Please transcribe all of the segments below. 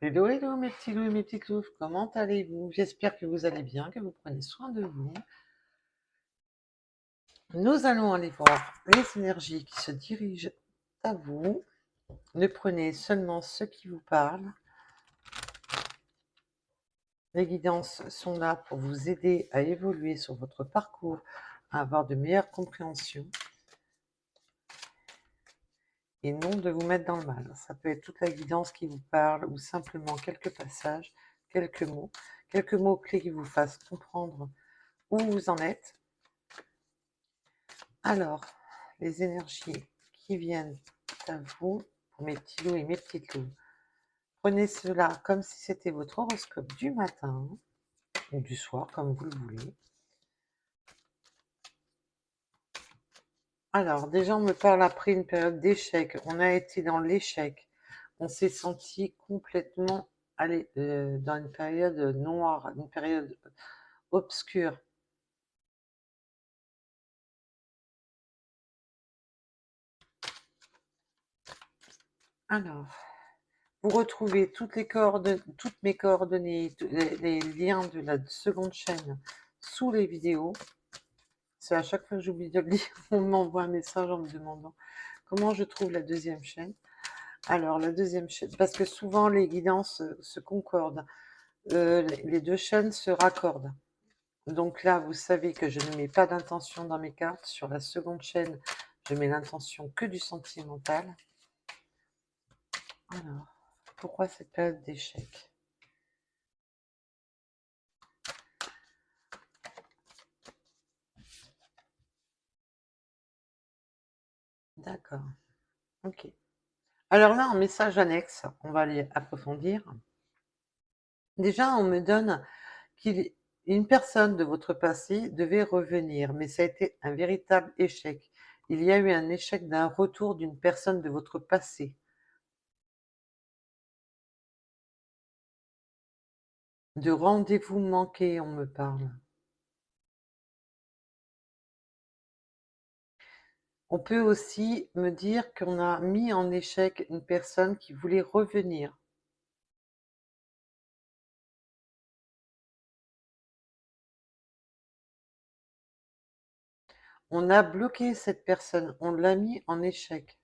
Hello, hello mes petits loups et mes petites louves, comment allez-vous? J'espère que vous allez bien, que vous prenez soin de vous. Nous allons aller voir les énergies qui se dirigent à vous. Ne prenez seulement ce qui vous parle. Les guidances sont là pour vous aider à évoluer sur votre parcours, à avoir de meilleures compréhensions et non de vous mettre dans le mal. Ça peut être toute la guidance qui vous parle ou simplement quelques passages, quelques mots clés qui vous fassent comprendre où vous en êtes. Alors, les énergies qui viennent à vous, pour mes petits loups et mes petites loups, prenez cela comme si c'était votre horoscope du matin ou du soir, comme vous le voulez. Alors, déjà, on me parle après une période d'échec. On a été dans l'échec. On s'est senti complètement dans une période noire, une période obscure. Alors, vous retrouvez toutes mes coordonnées, les liens de la seconde chaîne sous les vidéos. C'est à chaque fois que j'oublie de le dire, on m'envoie un message en me demandant comment je trouve la deuxième chaîne. Alors, la deuxième chaîne, parce que souvent les guidances se concordent, les deux chaînes se raccordent. Donc là, vous savez que je ne mets pas d'intention dans mes cartes. Sur la seconde chaîne, je mets l'intention que du sentimental. Alors, pourquoi cette période d'échec? D'accord, ok. Alors là, en message annexe, on va aller approfondir. Déjà, on me donne qu'une personne de votre passé devait revenir, mais ça a été un véritable échec. Il y a eu un échec d'un retour d'une personne de votre passé. De rendez-vous manqué, on me parle. On peut aussi me dire qu'on a mis en échec une personne qui voulait revenir. On a bloqué cette personne, on l'a mis en échec.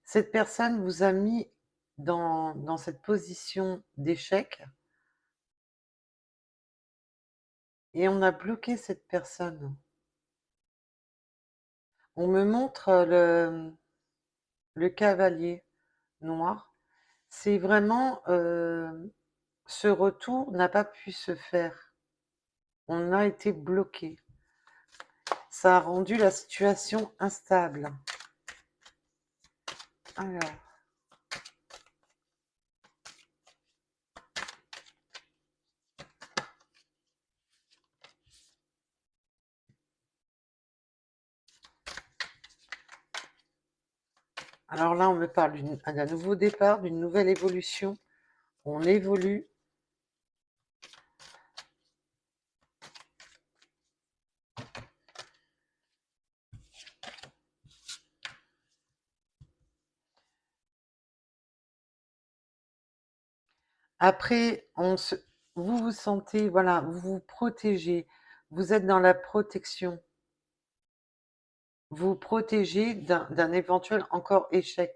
Cette personne vous a mis dans cette position d'échec et on a bloqué cette personne. On me montre le cavalier noir. C'est vraiment ce retour n'a pas pu se faire. On a été bloqué. Ça a rendu la situation instable. Alors là, on me parle d'un nouveau départ, d'une nouvelle évolution. On évolue. Après, vous vous sentez, voilà, vous vous protégez. Vous êtes dans la protection. Vous protégez d'un éventuel encore échec.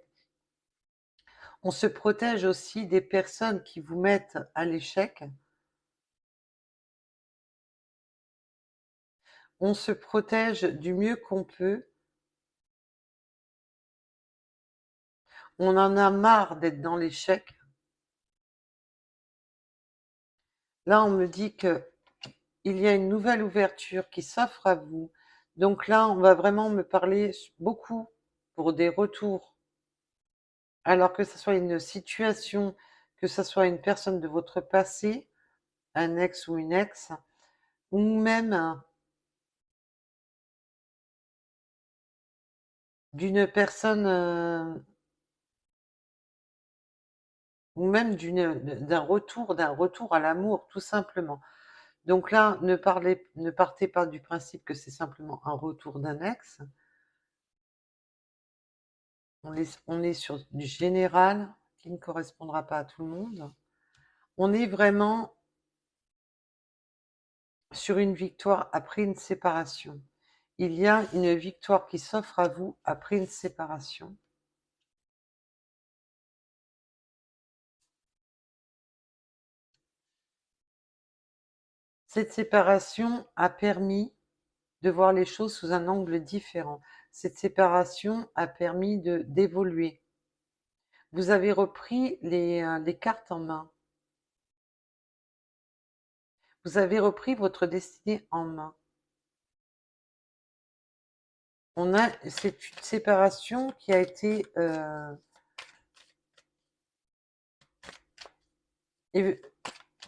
On se protège aussi des personnes qui vous mettent à l'échec. On se protège du mieux qu'on peut. On en a marre d'être dans l'échec. Là, on me dit que il y a une nouvelle ouverture qui s'offre à vous. Donc là, on va vraiment me parler beaucoup pour des retours. Alors que ce soit une situation, que ce soit une personne de votre passé, un ex ou une ex, ou même d'une personne, ou même d'un retour à l'amour, tout simplement. Donc là, ne partez pas du principe que c'est simplement un retour d'un ex. on est sur du général qui ne correspondra pas à tout le monde. On est vraiment sur une victoire après une séparation. Il y a une victoire qui s'offre à vous après une séparation. Cette séparation a permis de voir les choses sous un angle différent. Cette séparation a permis d'évoluer. Vous avez repris les cartes en main. Vous avez repris votre destinée en main. C'est une séparation qui a été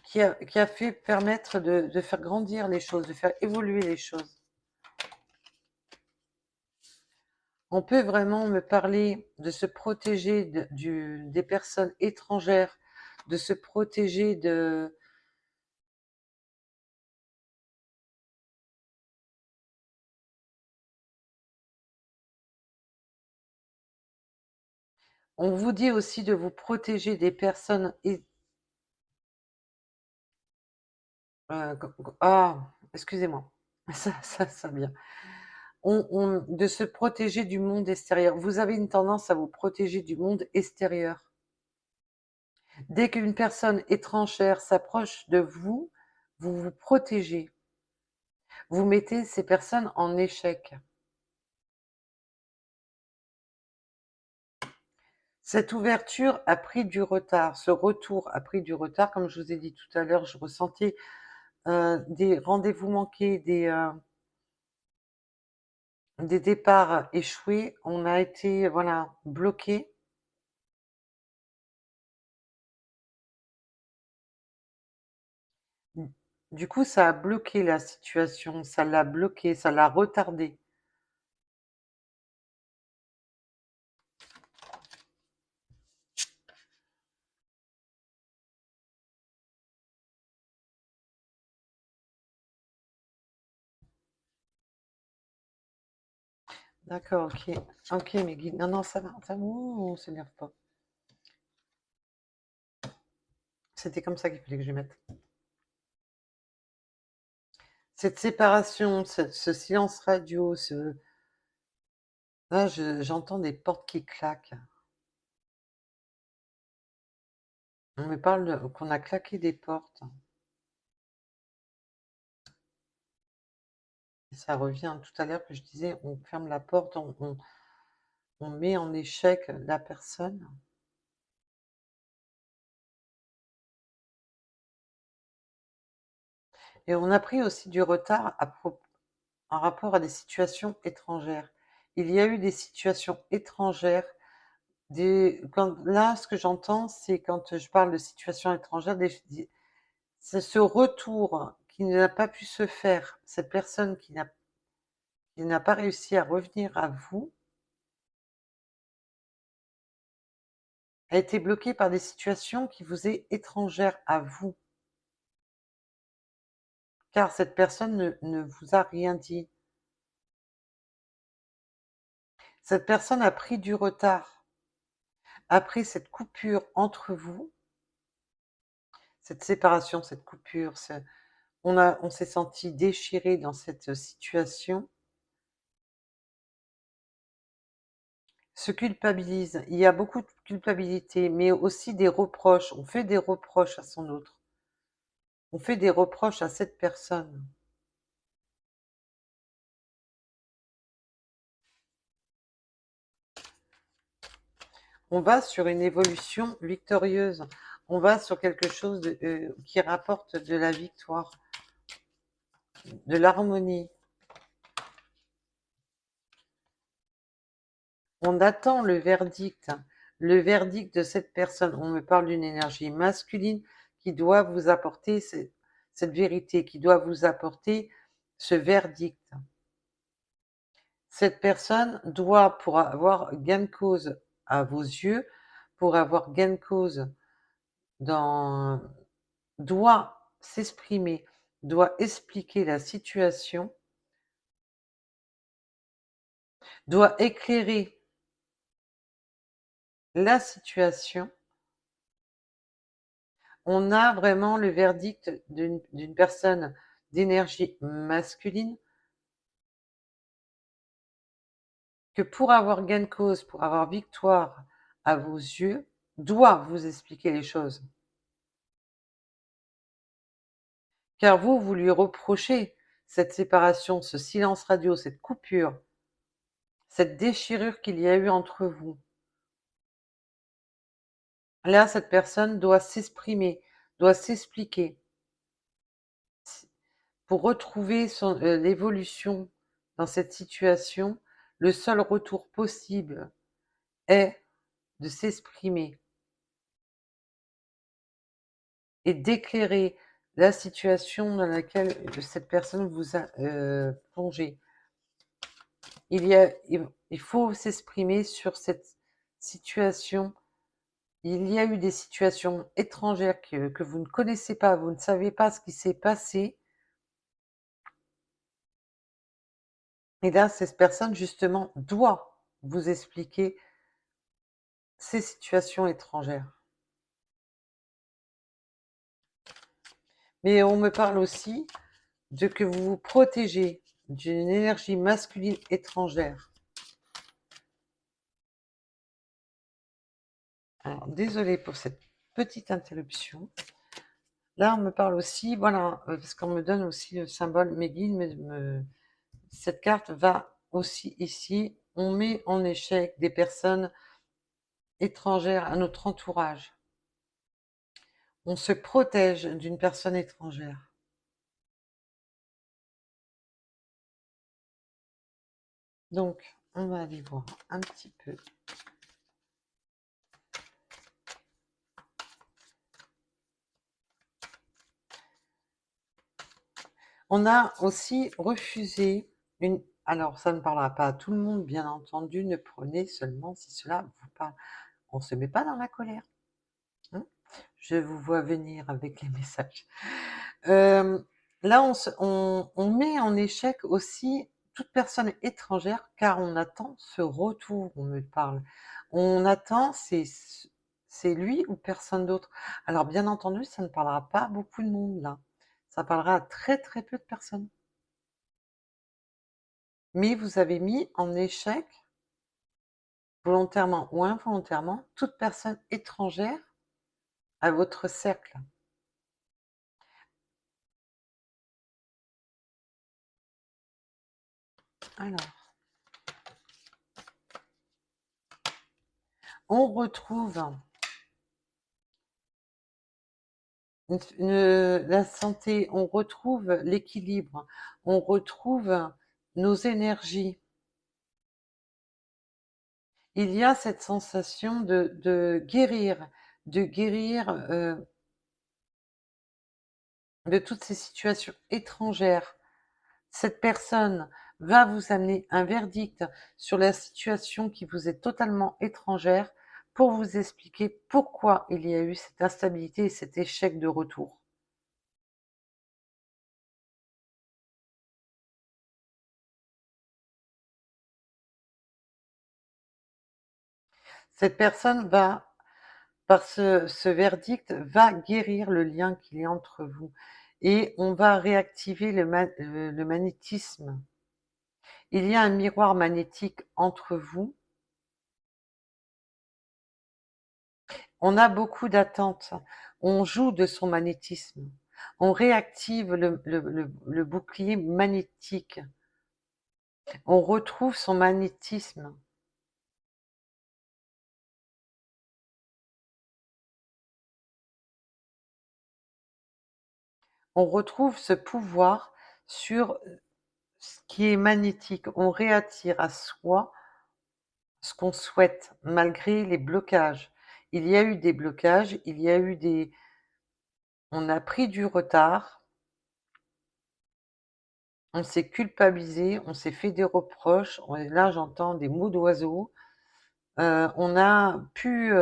qui a fait permettre de faire grandir les choses, de faire évoluer les choses. On peut vraiment me parler de se protéger des personnes étrangères, de se protéger de... On vous dit aussi de vous protéger des personnes... excusez-moi, ça vient. De se protéger du monde extérieur. Vous avez une tendance à vous protéger du monde extérieur. Dès qu'une personne étrangère s'approche de vous, vous vous protégez. Vous mettez ces personnes en échec. Cette ouverture a pris du retard, ce retour a pris du retard. Comme je vous ai dit tout à l'heure, je ressentais des rendez-vous manqués, des départs échoués. On a été, voilà, bloqué. Du coup, ça a bloqué la situation, ça l'a bloqué, ça l'a retardé. D'accord, ok. Ok, mes guides. Non, non, ça va. On s'énerve pas. C'était comme ça qu'il fallait que je mette. Cette séparation, ce silence radio, là, j'entends des portes qui claquent. On me parle qu'on a claqué des portes. Et ça revient tout à l'heure que je disais, on ferme la porte, on met en échec la personne. Et on a pris aussi du retard en rapport à des situations étrangères. Il y a eu des situations étrangères. Là, ce que j'entends, c'est quand je parle de situations étrangères, c'est ce retour qui n'a pas pu se faire, cette personne qui n'a pas réussi à revenir à vous, a été bloquée par des situations qui vous est étrangères à vous. Car cette personne ne vous a rien dit. Cette personne a pris du retard. Après cette coupure entre vous, cette séparation, cette coupure, on s'est senti déchiré dans cette situation, se culpabilise. Il y a beaucoup de culpabilité, mais aussi des reproches. On fait des reproches à son autre. On fait des reproches à cette personne. On va sur une évolution victorieuse. On va sur quelque chose qui rapporte de la victoire, de l'harmonie. On attend le verdict de cette personne. On me parle d'une énergie masculine qui doit vous apporter cette vérité, qui doit vous apporter ce verdict. Cette personne doit, pour avoir gain de cause à vos yeux, pour avoir gain de cause doit s'exprimer, doit expliquer la situation, doit éclairer la situation, on a vraiment le verdict d'une personne d'énergie masculine que pour avoir gain de cause, pour avoir victoire à vos yeux, doit vous expliquer les choses. Car vous lui reprochez cette séparation, ce silence radio, cette coupure, cette déchirure qu'il y a eu entre vous. Là, cette personne doit s'exprimer, doit s'expliquer pour retrouver l'évolution dans cette situation. Le seul retour possible est de s'exprimer et d'éclairer la situation dans laquelle cette personne vous a plongé. Il faut s'exprimer sur cette situation. Il y a eu des situations étrangères que vous ne connaissez pas, vous ne savez pas ce qui s'est passé. Et là, cette personne, justement, doit vous expliquer ces situations étrangères. Mais on me parle aussi de que vous vous protégez d'une énergie masculine étrangère. Alors, désolée pour cette petite interruption. Là, on me parle aussi, voilà, parce qu'on me donne aussi le symbole, mes guides cette carte va aussi ici, on met en échec des personnes étrangères à notre entourage. On se protège d'une personne étrangère. Donc, on va aller voir un petit peu. On a aussi refusé une... Alors, ça ne parlera pas à tout le monde, bien entendu, ne prenez seulement si cela vous parle. On ne se met pas dans la colère. Hein. Je vous vois venir avec les messages. Là, on met en échec aussi toute personne étrangère, car on attend ce retour, on me parle. On attend, c'est lui ou personne d'autre. Alors, bien entendu, ça ne parlera pas à beaucoup de monde, là. Ça parlera à très très peu de personnes. Mais vous avez mis en échec, volontairement ou involontairement, toute personne étrangère à votre cercle. Alors, on retrouve la santé, on retrouve l'équilibre, on retrouve nos énergies. Il y a cette sensation de guérir de toutes ces situations étrangères. Cette personne va vous amener un verdict sur la situation qui vous est totalement étrangère pour vous expliquer pourquoi il y a eu cette instabilité et cet échec de retour. Cette personne va, par ce verdict, va guérir le lien qu'il y a entre vous et on va réactiver le magnétisme. Il y a un miroir magnétique entre vous. On a beaucoup d'attentes. On joue de son magnétisme. On réactive le bouclier magnétique. On retrouve son magnétisme. On retrouve ce pouvoir sur ce qui est magnétique. On réattire à soi ce qu'on souhaite, malgré les blocages. Il y a eu des blocages, il y a eu des... On a pris du retard, on s'est culpabilisé, on s'est fait des reproches, là j'entends des mots d'oiseaux, on a pu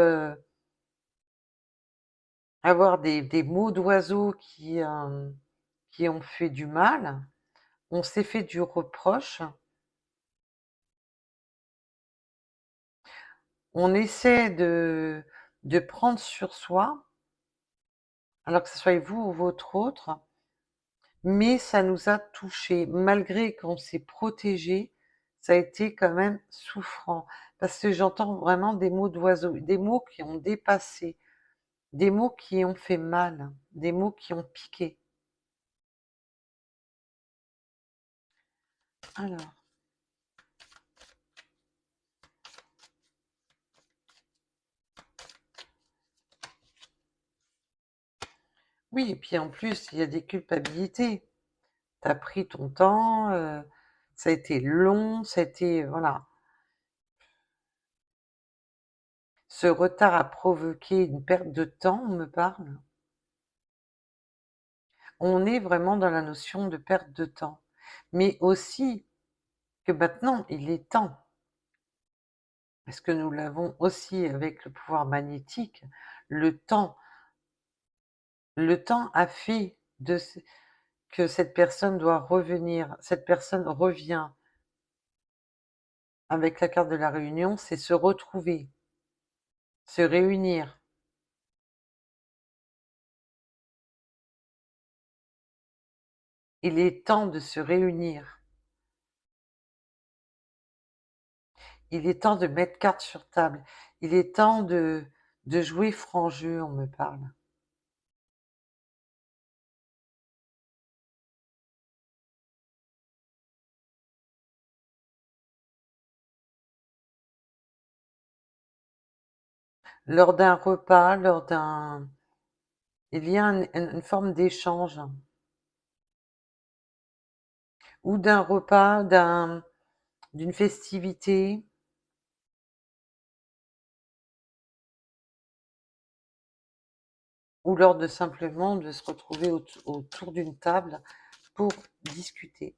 avoir des mots d'oiseaux qui ont fait du mal, on s'est fait du reproche, On essaie de prendre sur soi, alors que ce soit vous ou votre autre, mais ça nous a touchés. Malgré qu'on s'est protégé, ça a été quand même souffrant. Parce que j'entends vraiment des mots d'oiseaux, des mots qui ont dépassé, des mots qui ont fait mal, des mots qui ont piqué. Alors, oui, et puis en plus, il y a des culpabilités. Tu as pris ton temps, ça a été long, ça a été, voilà. Ce retard a provoqué une perte de temps, on me parle. On est vraiment dans la notion de perte de temps. Mais aussi que maintenant, il est temps, parce que nous l'avons aussi avec le pouvoir magnétique, le temps. Le temps a fait que cette personne doit revenir. Cette personne revient avec la carte de la réunion, c'est se retrouver, se réunir. Il est temps de se réunir. Il est temps de mettre carte sur table. Il est temps de jouer franc jeu, on me parle. Lors d'un repas, il y a une forme d'échange. Ou d'un repas, d'une festivité. Ou lors de simplement de se retrouver autour d'une table pour discuter.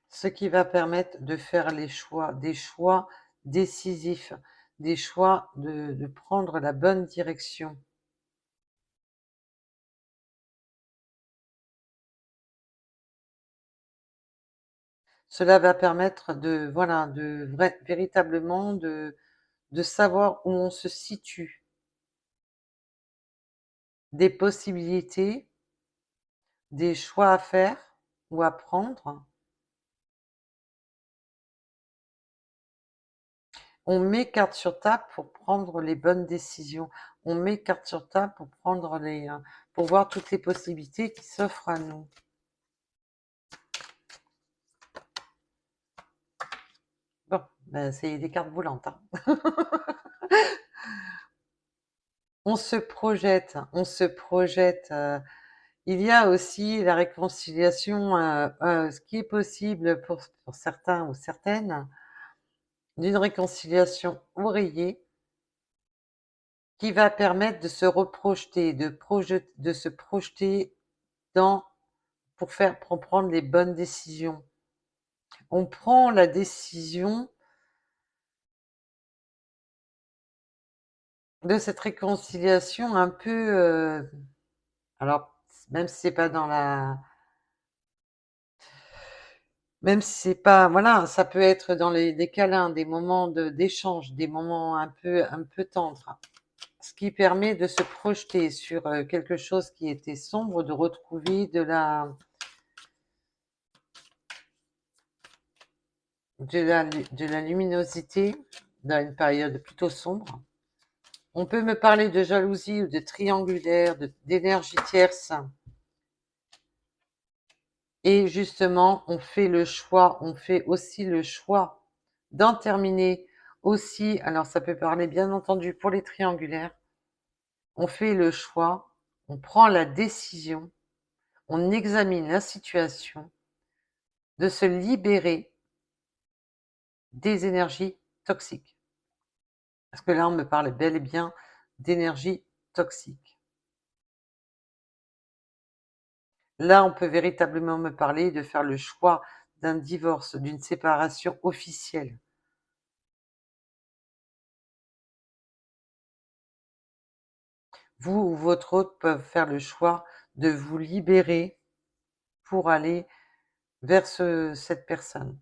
Ce qui va permettre de faire des choix décisifs, des choix de prendre la bonne direction. Cela va permettre voilà, véritablement de savoir où on se situe, des possibilités, des choix à faire ou à prendre. On met carte sur table pour prendre les bonnes décisions. On met carte sur table pour pour voir toutes les possibilités qui s'offrent à nous. Bon, ben c'est des cartes volantes, hein. On se projette, on se projette. Il y a aussi la réconciliation, ce qui est possible pour certains ou certaines, d'une réconciliation oreiller qui va permettre de se reprojeter, de se projeter dans pour prendre les bonnes décisions. On prend la décision de cette réconciliation un peu, alors même si c'est pas dans la, même si c'est pas, voilà, ça peut être dans des câlins, des moments d'échange, des moments un peu tendres, ce qui permet de se projeter sur quelque chose qui était sombre, de retrouver de la luminosité dans une période plutôt sombre. On peut me parler de jalousie ou de triangulaire, d'énergie tierce. Et justement, on fait aussi le choix d'en terminer aussi. Alors, ça peut parler bien entendu pour les triangulaires. On fait le choix, on prend la décision, on examine la situation de se libérer des énergies toxiques. Parce que là, on me parle bel et bien d'énergie toxique. Là, on peut véritablement me parler de faire le choix d'un divorce, d'une séparation officielle. Vous ou votre autre peuvent faire le choix de vous libérer pour aller vers cette personne.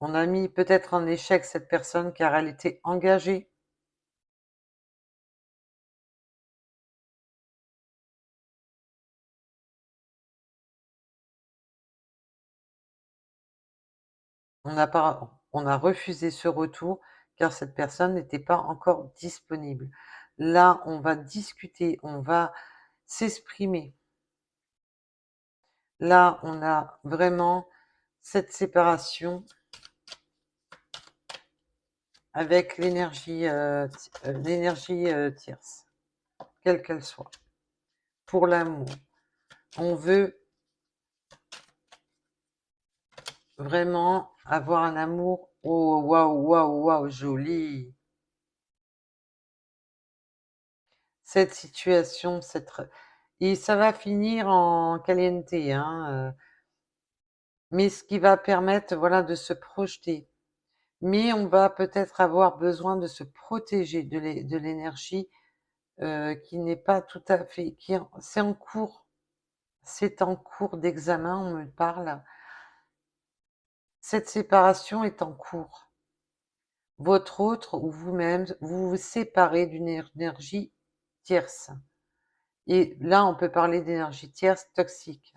On a mis peut-être en échec cette personne car elle était engagée. On a refusé ce retour car cette personne n'était pas encore disponible. Là, on va discuter, on va s'exprimer. Là, on a vraiment cette séparation avec l'énergie tierce, quelle qu'elle soit. Pour l'amour, on veut vraiment avoir un amour. Oh, waouh, waouh, waouh, joli. Cette situation, et ça va finir en caliente, hein, mais ce qui va permettre, voilà, de se projeter. Mais on va peut-être avoir besoin de se protéger de l'énergie qui n'est pas tout à fait, c'est en cours d'examen, on me parle. Cette séparation est en cours. Votre autre ou vous-même, vous vous séparez d'une énergie tierce. Et là, on peut parler d'énergie tierce toxique.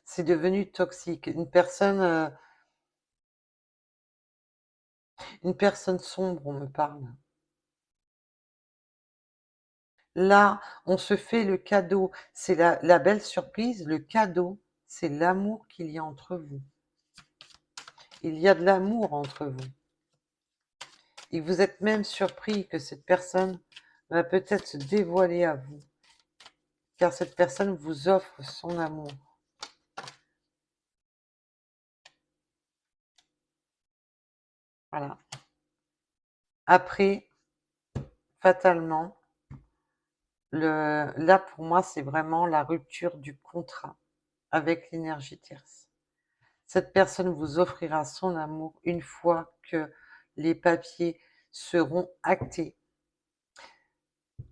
C'est devenu toxique. Une personne sombre, on me parle. Là, on se fait le cadeau. C'est la belle surprise, le cadeau, c'est l'amour qu'il y a entre vous. Il y a de l'amour entre vous. Et vous êtes même surpris que cette personne va peut-être se dévoiler à vous. Car cette personne vous offre son amour. Voilà. Après, fatalement, là pour moi, c'est vraiment la rupture du contrat avec l'énergie tierce. Cette personne vous offrira son amour une fois que les papiers seront actés.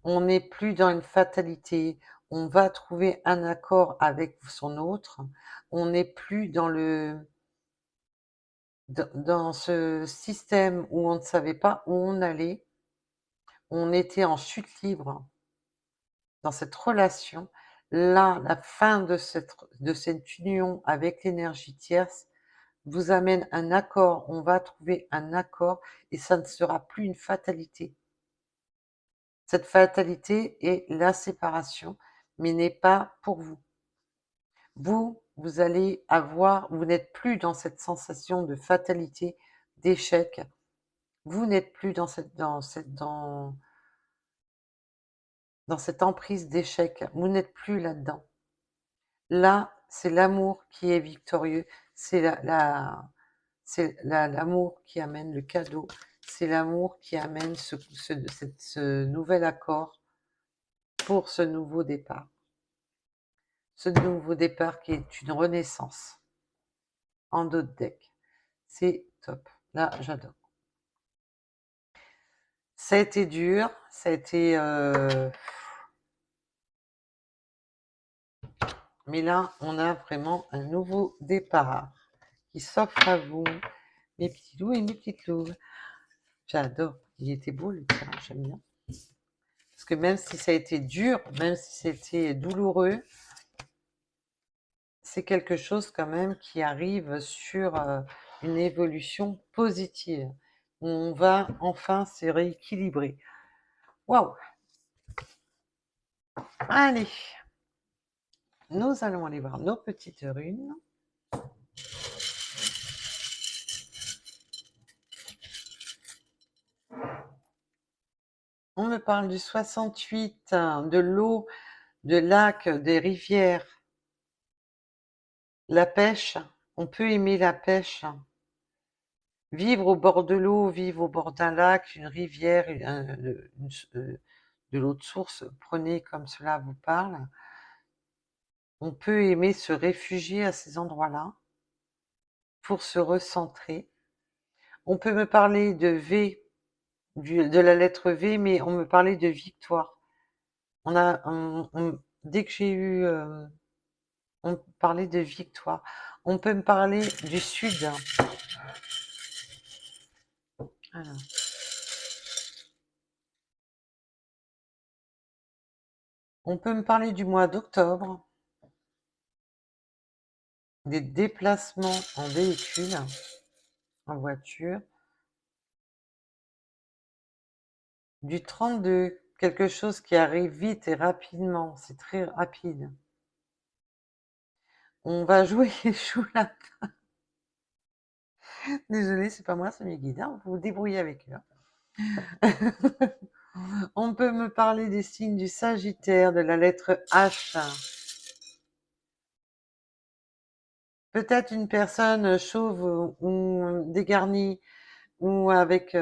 On n'est plus dans une fatalité, on va trouver un accord avec son autre, on n'est plus dans ce système où on ne savait pas où on allait, on était en chute libre dans cette relation. Là, la fin de cette union avec l'énergie tierce vous amène un accord, on va trouver un accord et ça ne sera plus une fatalité. Cette fatalité est la séparation, mais n'est pas pour vous. Vous allez vous n'êtes plus dans cette sensation de fatalité, d'échec. Vous n'êtes plus dans cette emprise d'échec. Vous n'êtes plus là-dedans. Là, c'est l'amour qui est victorieux. C'est l'amour qui amène le cadeau. C'est l'amour qui amène ce nouvel accord pour ce nouveau départ. Ce nouveau départ qui est une renaissance en d'autres decks. C'est top. Là, j'adore. Ça a été dur, ça a été... Mais là, on a vraiment un nouveau départ qui s'offre à vous, mes petits loups et mes petites louves. J'adore. Il était beau le tien, j'aime bien. Parce que même si ça a été dur, même si c'était douloureux, c'est quelque chose quand même qui arrive sur une évolution positive. Où on va enfin se rééquilibrer. Waouh! Allez, nous allons aller voir nos petites runes. On me parle du 68, de l'eau, de lacs, des rivières. La pêche, on peut aimer la pêche. Vivre au bord de l'eau, vivre au bord d'un lac, une rivière, de l'eau de source, prenez comme cela vous parle. On peut aimer se réfugier à ces endroits-là pour se recentrer. On peut me parler de V, de la lettre V, mais on me parlait de victoire. Dès que j'ai eu... on parlait de victoire. On peut me parler du sud. Alors. On peut me parler du mois d'octobre, des déplacements en véhicule, en voiture, du 32, quelque chose qui arrive vite et rapidement, c'est très rapide. On va jouer les choux là. Désolée, c'est pas moi, c'est mes guides, hein, vous vous débrouillez avec eux. On peut me parler des signes du Sagittaire, de la lettre H. Peut-être une personne chauve ou dégarnie ou avec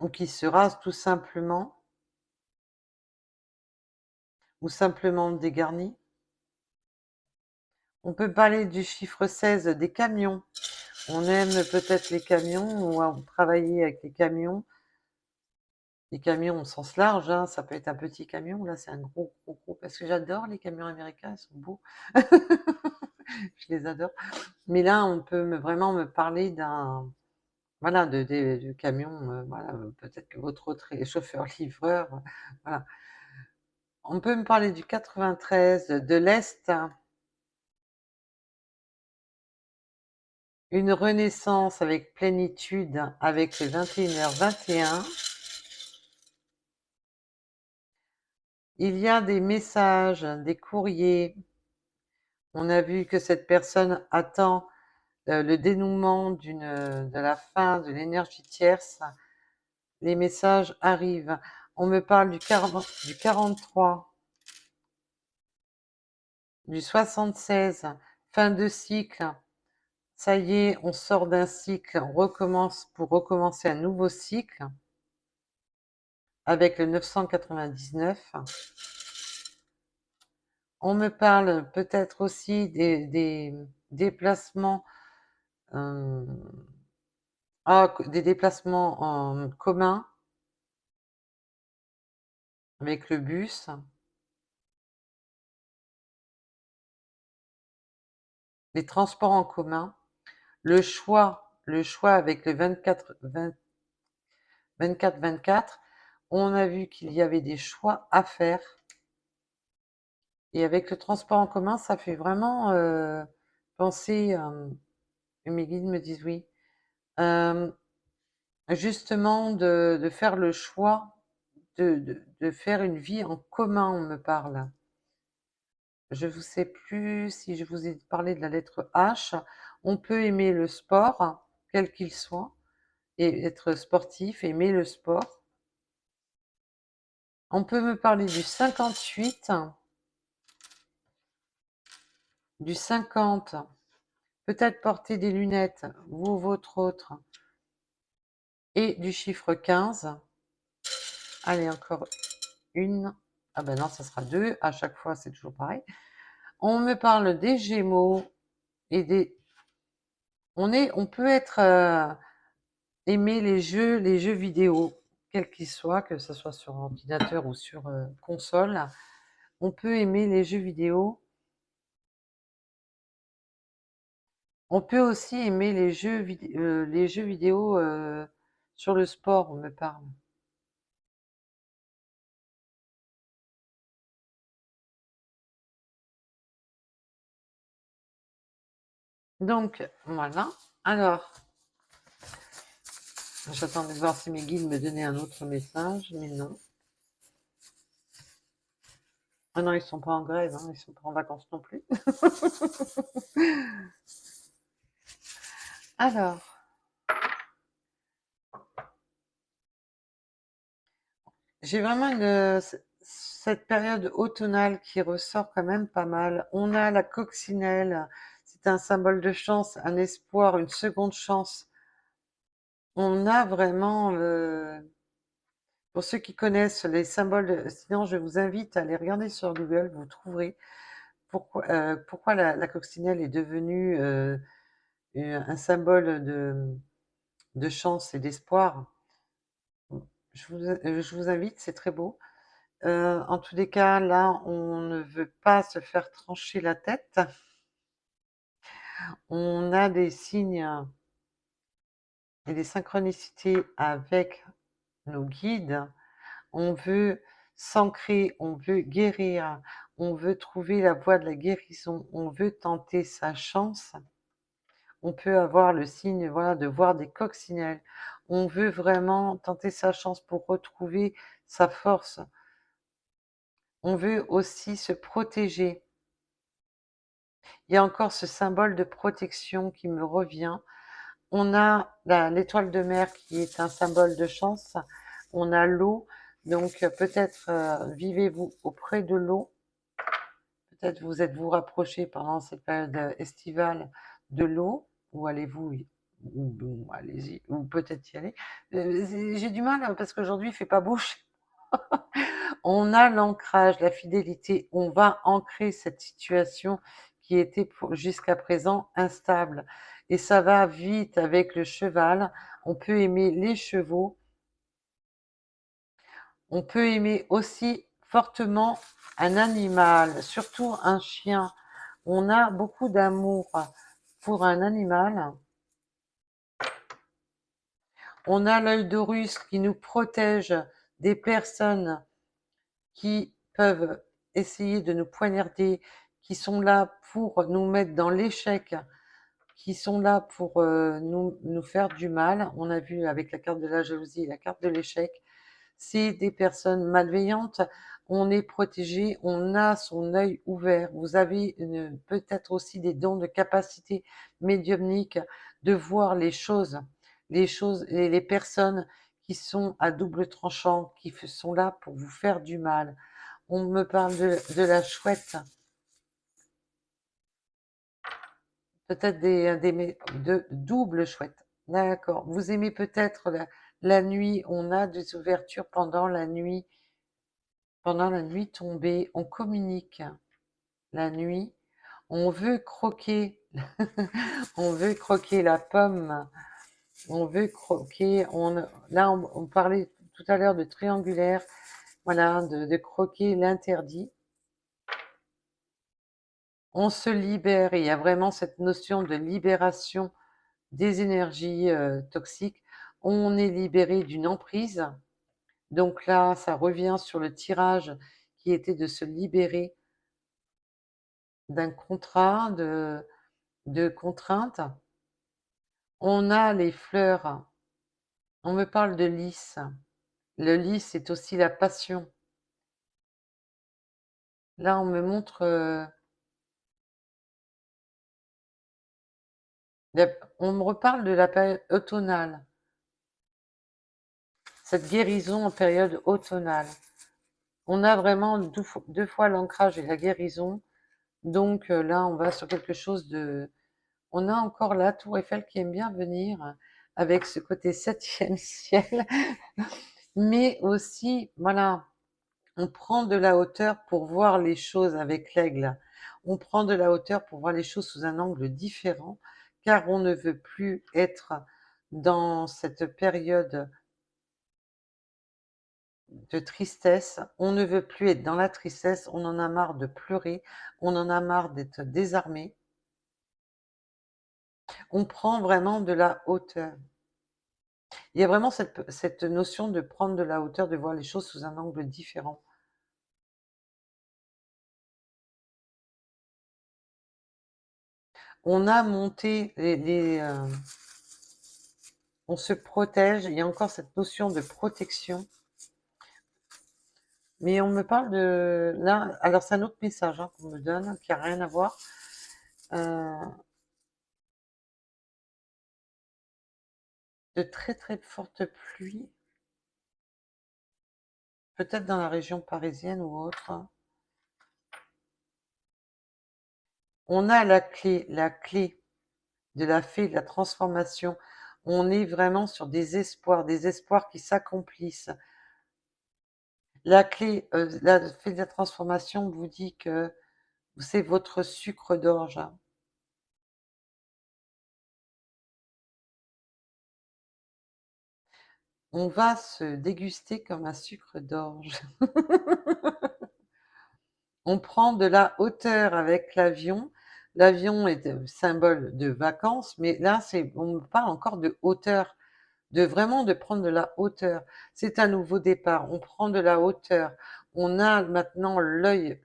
ou qui se rase tout simplement ou simplement dégarnie. On peut parler du chiffre 16 des camions. On aime peut-être les camions ou travailler avec les camions. Les camions au sens large, hein, ça peut être un petit camion, là c'est un gros, gros, gros, parce que j'adore les camions américains, ils sont beaux. Je les adore. Mais là, on peut vraiment me parler d'un, voilà, du camion, voilà, peut-être que votre autre est chauffeur-livreur, voilà. On peut me parler du 93, de l'Est, une renaissance avec plénitude, avec les 21h21. Il y a des messages, des courriers. On a vu que cette personne attend le dénouement de la fin de l'énergie tierce. Les messages arrivent. On me parle du 43, du 76, fin de cycle. Ça y est, on sort d'un cycle, on recommence pour recommencer un nouveau cycle avec le 999. On me parle peut-être aussi des déplacements, euh, des déplacements en commun avec le bus, les transports en commun, le choix avec le 24-24. On a vu qu'il y avait des choix à faire. Et avec le transport en commun, ça fait vraiment penser, mes guides me disent oui, euh, justement de faire le choix de faire une vie en commun, on me parle. Je ne sais plus si je vous ai parlé de la lettre H. On peut aimer le sport, quel qu'il soit, et être sportif, aimer le sport. On peut me parler du 58, du 50, peut-être porter des lunettes, vous ou votre autre, et du chiffre 15. Allez, encore une. Ah ben non, ça sera deux. À chaque fois, c'est toujours pareil. On me parle des Gémeaux et des. On peut être aimer les jeux vidéo, quels qu'ils soient, que ce soit sur ordinateur ou sur console. On peut aimer les jeux vidéo. On peut aussi aimer les jeux vidéo sur le sport, on me parle. Donc, voilà. Alors, j'attendais de voir si mes guides me donnaient un autre message, mais non. Ah non, ils sont pas en grève, hein, ils sont pas en vacances non plus. Alors, j'ai vraiment cette période automnale qui ressort quand même pas mal. On a la coccinelle, c'est un symbole de chance, un espoir, une seconde chance. On a vraiment, pour ceux qui connaissent les symboles, sinon je vous invite à aller regarder sur Google, vous trouverez pourquoi la coccinelle est devenue un symbole de chance et d'espoir. Je vous invite, c'est très beau. En tous les cas, là, on ne veut pas se faire trancher la tête. On a des signes et des synchronicités avec nos guides. On veut s'ancrer, on veut guérir, on veut trouver la voie de la guérison, on veut tenter sa chance. On peut avoir le signe, voilà, de voir des coccinelles. On veut vraiment tenter sa chance pour retrouver sa force. On veut aussi se protéger. Il y a encore ce symbole de protection qui me revient. On a l'étoile de mer qui est un symbole de chance. On a l'eau, donc peut-être vivez-vous auprès de l'eau. Peut-être vous êtes-vous rapproché pendant cette période estivale de l'eau, ou allez-vous, ou allez-y, ou peut-être y aller. J'ai du mal hein, parce qu'aujourd'hui il fait pas beau. On a l'ancrage, la fidélité. On va ancrer cette situation qui était jusqu'à présent instable. Et ça va vite avec le cheval. On peut aimer les chevaux. On peut aimer aussi fortement un animal, surtout un chien. On a beaucoup d'amour pour un animal. On a l'œil d'Horus qui nous protège des personnes qui peuvent essayer de nous poignarder, qui sont là pour nous mettre dans l'échec, qui sont là pour nous faire du mal. On a vu avec la carte de la jalousie, la carte de l'échec, c'est des personnes malveillantes. On est protégé, on a son œil ouvert. Vous avez peut-être aussi des dons de capacité médiumnique de voir les choses et les personnes qui sont à double tranchant, qui sont là pour vous faire du mal. On me parle de la chouette, peut-être de double chouette. D'accord. Vous aimez peut-être la nuit, on a des ouvertures pendant la nuit tombée, on communique la nuit, on veut croquer, on veut croquer la pomme, on veut croquer, là on parlait tout à l'heure de triangulaire, voilà, de croquer l'interdit. On se libère, et il y a vraiment cette notion de libération des énergies toxiques. On est libéré d'une emprise. Donc là, ça revient sur le tirage qui était de se libérer d'un contrat, de contraintes. On a les fleurs. On me parle de lys. Le lys, c'est aussi la passion. Là, on me montre... on me reparle de la période automnale. Cette guérison en période automnale. On a vraiment deux fois l'ancrage et la guérison. Donc là, on va sur quelque chose de... On a encore la tour Eiffel qui aime bien venir avec ce côté septième ciel. Mais aussi, voilà, on prend de la hauteur pour voir les choses avec l'aigle. On prend de la hauteur pour voir les choses sous un angle différent, car on ne veut plus être dans cette période de tristesse. On ne veut plus être dans la tristesse. On en a marre de pleurer. On en a marre d'être désarmé. On prend vraiment de la hauteur. Il y a vraiment cette notion de prendre de la hauteur, de voir les choses sous un angle différent. On a monté on se protège, il y a encore cette notion de protection. Mais on me parle de... Là, alors c'est un autre message qu'on me donne, qui n'a rien à voir. De très très fortes pluies, peut-être dans la région parisienne ou autre. On a la clé de la fée, de la transformation. On est vraiment sur des espoirs qui s'accomplissent. La clé, la fée de la transformation vous dit que c'est votre sucre d'orge. On va se déguster comme un sucre d'orge. On prend de la hauteur avec l'avion. L'avion est symbole de vacances, mais là, on parle encore de hauteur, de vraiment de prendre de la hauteur. C'est un nouveau départ. On prend de la hauteur. On a maintenant l'œil,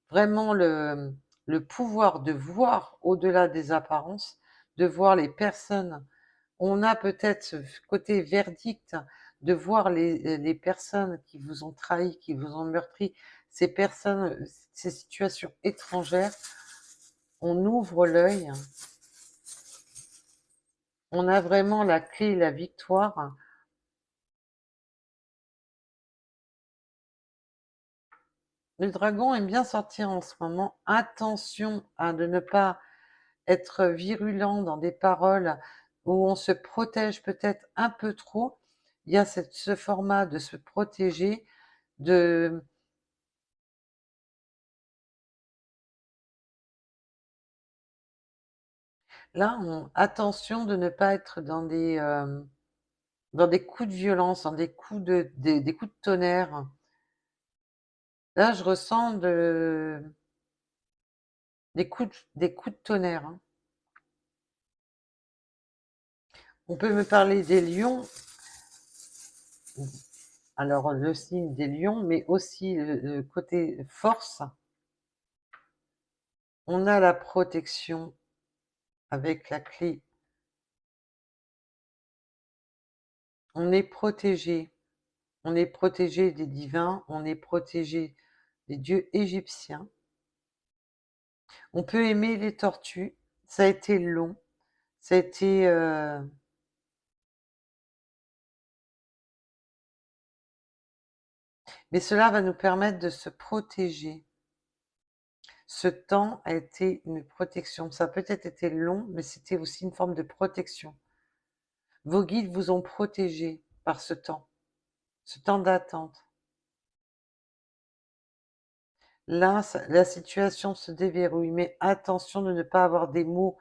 vraiment le pouvoir de voir au-delà des apparences, de voir les personnes. On a peut-être ce côté verdict de voir les personnes qui vous ont trahi, qui vous ont meurtri, ces personnes, ces situations étrangères. On ouvre l'œil, on a vraiment la clé, la victoire. Le dragon aime bien sortir en ce moment. Attention à de ne pas être virulent dans des paroles où on se protège peut-être un peu trop. Il y a ce format de se protéger, de là, attention de ne pas être dans des coups de violence, dans des coups de tonnerre. Là, je ressens des coups de tonnerre, hein. On peut me parler des lions, alors le signe des lions, mais aussi le côté force. On a la protection avec la clé. On est protégé. On est protégé des divins, on est protégé des dieux égyptiens. On peut aimer les tortues. Ça a été long. Ça a été... Mais cela va nous permettre de se protéger. Ce temps a été une protection. Ça a peut-être été long, mais c'était aussi une forme de protection. Vos guides vous ont protégé par ce temps d'attente. Là, la situation se déverrouille, mais attention de ne pas avoir des mots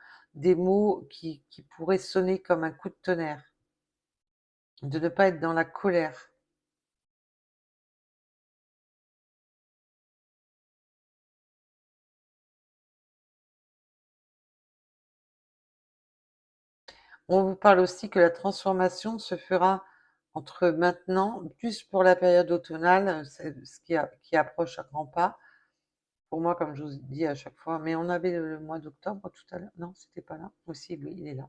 qui pourraient sonner comme un coup de tonnerre. De ne pas être dans la colère. On vous parle aussi que la transformation se fera entre maintenant, plus pour la période automnale, c'est ce qui approche à grands pas. Pour moi, comme je vous dis à chaque fois, mais on avait le mois d'octobre tout à l'heure. Non, c'était pas là. Aussi, oui, il est là.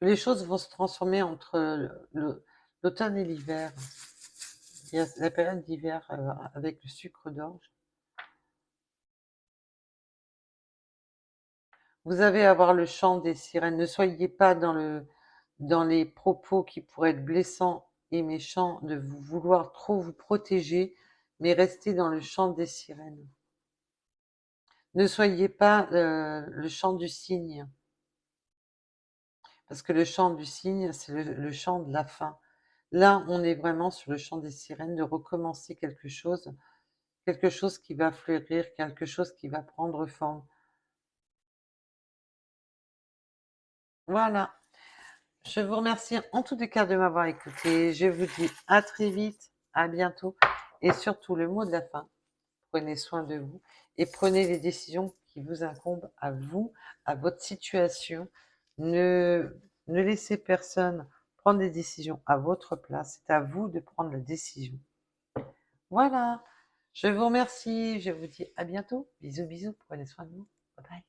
Les choses vont se transformer entre l'automne et l'hiver. Il y a la période d'hiver avec le sucre d'orge. Vous avez à voir le chant des sirènes. Ne soyez pas dans les propos qui pourraient être blessants et méchants, de vous vouloir trop vous protéger, mais restez dans le chant des sirènes. Ne soyez pas le chant du cygne, parce que le chant du cygne, c'est le chant de la fin. Là, on est vraiment sur le chant des sirènes, de recommencer quelque chose qui va fleurir, quelque chose qui va prendre forme. Voilà. Je vous remercie en tous les cas de m'avoir écouté. Je vous dis à très vite, à bientôt. Et surtout, le mot de la fin, prenez soin de vous et prenez les décisions qui vous incombent à vous, à votre situation. Ne laissez personne prendre des décisions à votre place. C'est à vous de prendre la décision. Voilà. Je vous remercie. Je vous dis à bientôt. Bisous, bisous. Prenez soin de vous. Bye bye.